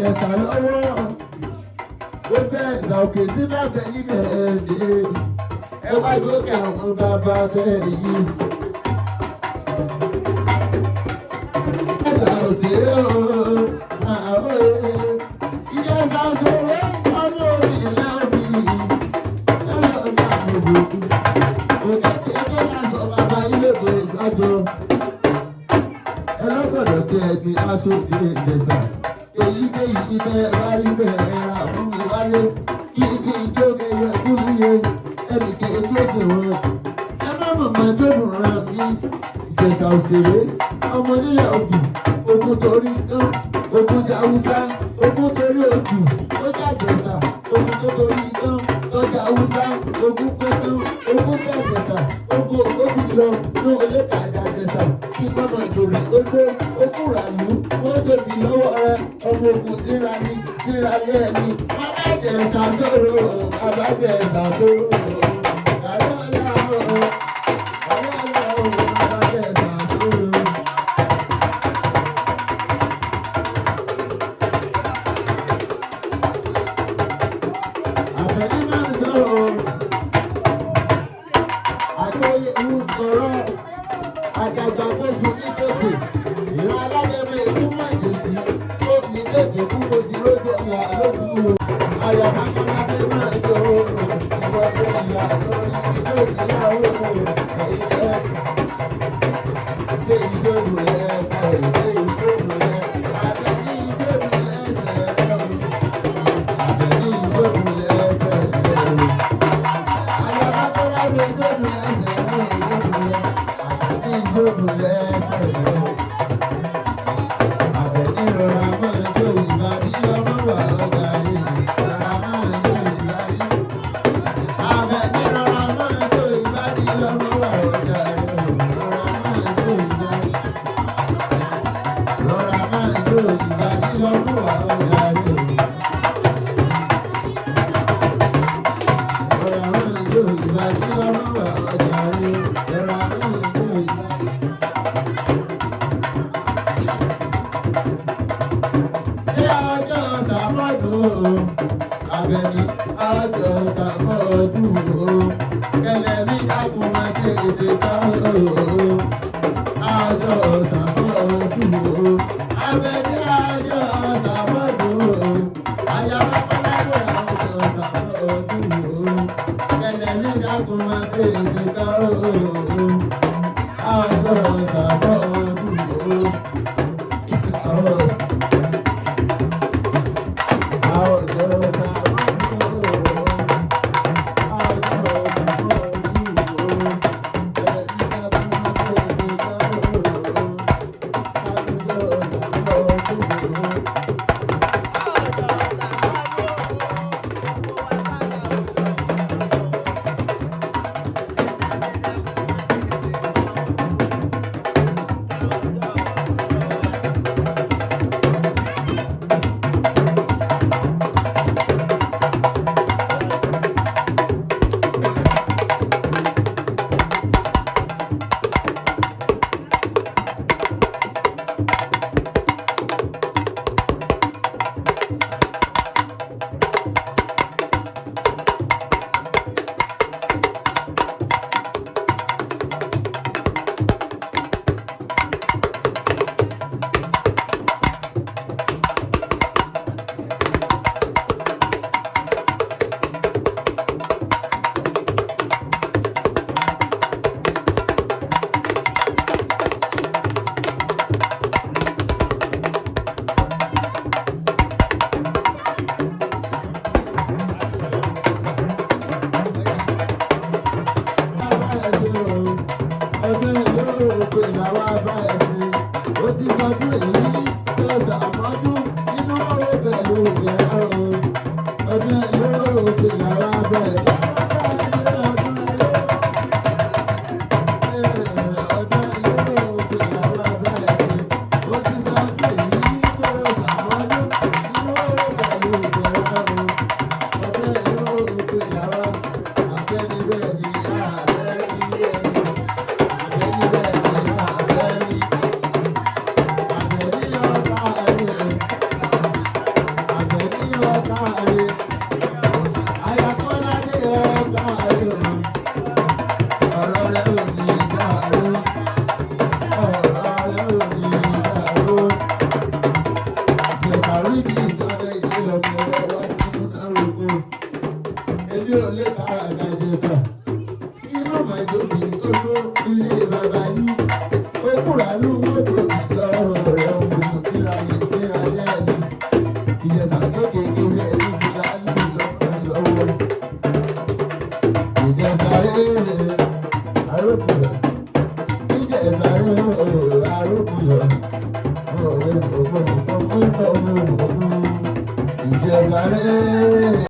Ìjẹ̀ṣà lọ́wọ́ ó fẹ́ ẹ̀sà òkè tí bá bẹ níbẹ̀ ẹ̀ẹ́dẹ́ ẹ wá gbókè àwọn bàbá bẹ́ẹ̀ yìí. Ìjẹ̀ṣà òṣèré ooo àwọn èèyàn Ìjẹ̀ṣà òṣèré ọmọ orí ilẹ̀ òbí ẹ̀rọ ọ̀gá àgbègbè òkè kékeré lásán bàbá ilé-ìwé ìgbàjọ ẹlọ́gbọ̀dọ̀ tí ẹgbẹ́ aṣojú Ìjẹ̀ṣà èyíkéyìí ilẹ̀ wá rí bẹ́ẹ̀ ra fún mi wálé kí ibi ìjókè yẹ kúrú yẹ ẹnìkè ìjókè wọn ẹ má mọ̀mọ́ dódùn ra mi Ìjẹ̀ṣà òṣèré ọmọ nílẹ̀ òbí ogun torí dán ogun jẹ Haúsá ogun torí òbí ó jà Ìjẹ̀ṣà ogun tó torí dán lọ́jà Haúsá ogun pé dán ogun jẹ Ìjẹ̀ṣà ogun ògbógun lọ ní olè kàjà Ìjẹ̀ṣà kí gbọ́nà ìdòrè tó gbé okùn ràlú wọ́n tóbi lọ́wọ́ rẹ ọmọ ogun tíra ní tíra lé ẹni bàbá Ìjẹ̀ṣà sọ̀rọ̀ bàbá Ìjẹ̀ṣà sọ̀rọ̀ àlọ́ aláwọ̀ àlọ́ aláwọ̀ bàbá Ìjẹ̀ṣà sọ̀rọ̀. Àbẹ̀ní máa ń gbọ́ àgbóyè ń sọ̀rọ̀ àgàgbà tó sùn nítòsí ìran alágẹmẹ ìtumọ̀ ìdèsí ó ní kéèké fún mo ti rójú ọ̀la lókùú àyà mákàlábé máa ń jọ ìwọ tó ìyá lórí ìjọ ìyàwó ẹ̀yẹ ṣé ìjọ́bù lẹ́sẹ̀ ṣé ìjọ́bù lẹ́sẹ̀ àbẹ̀ní ìjọ́bù lẹ́sẹ̀ àbẹ̀ní ìjọ́bù lẹ́sẹ̀ àyà mákàlábé ìjọ́bù lẹ́sẹ̀ àbẹ̀ní ìjọ́bù lẹ́sẹ̀. Àbẹ̀ní rọra máa ń jó ìbàdí ọmọ wà ọjà yìí rọra máa ń jó ìbàdí. Àbẹ̀ní rọra máa ń jó ìbàdí ọmọ wà ọjà yìí rọra máa ń jó ìbàdí. Rọra máa ń jó ìbàdí ọmọ wà ọjà yìí. Rọra máa ń jó ìbàdí ọmọ wà ọjà yìí rọra máa ń jó ìbàdí. Ṣé ọjọ́ sàmọ́dún Àbẹ̀ní ọjọ́ sàmọ́dún kẹlẹ́bí dákun máa tètè tọ́ ọjọ́ sàmọ́dún Àbẹ̀ní ọjọ́ sàmọ́dún ayáwákọ́ládé ọjọ́ sàmọ́dún kẹlẹ́bí dákun máa tètè tọ́ ọjọ́ sàmọ́dún. àgàjẹsà inú màjòbí tó tó ilé bàbá yìí okùnrà ló ń wọ́pọ̀ lọ́wọ́ rẹ̀ òun kíra lè kíra lẹ́ẹ̀ni ìjẹsà kékeré rẹ̀ ló fi láàlú lọ́wọ́ ìjẹsà rẹ̀ àròkùnrin.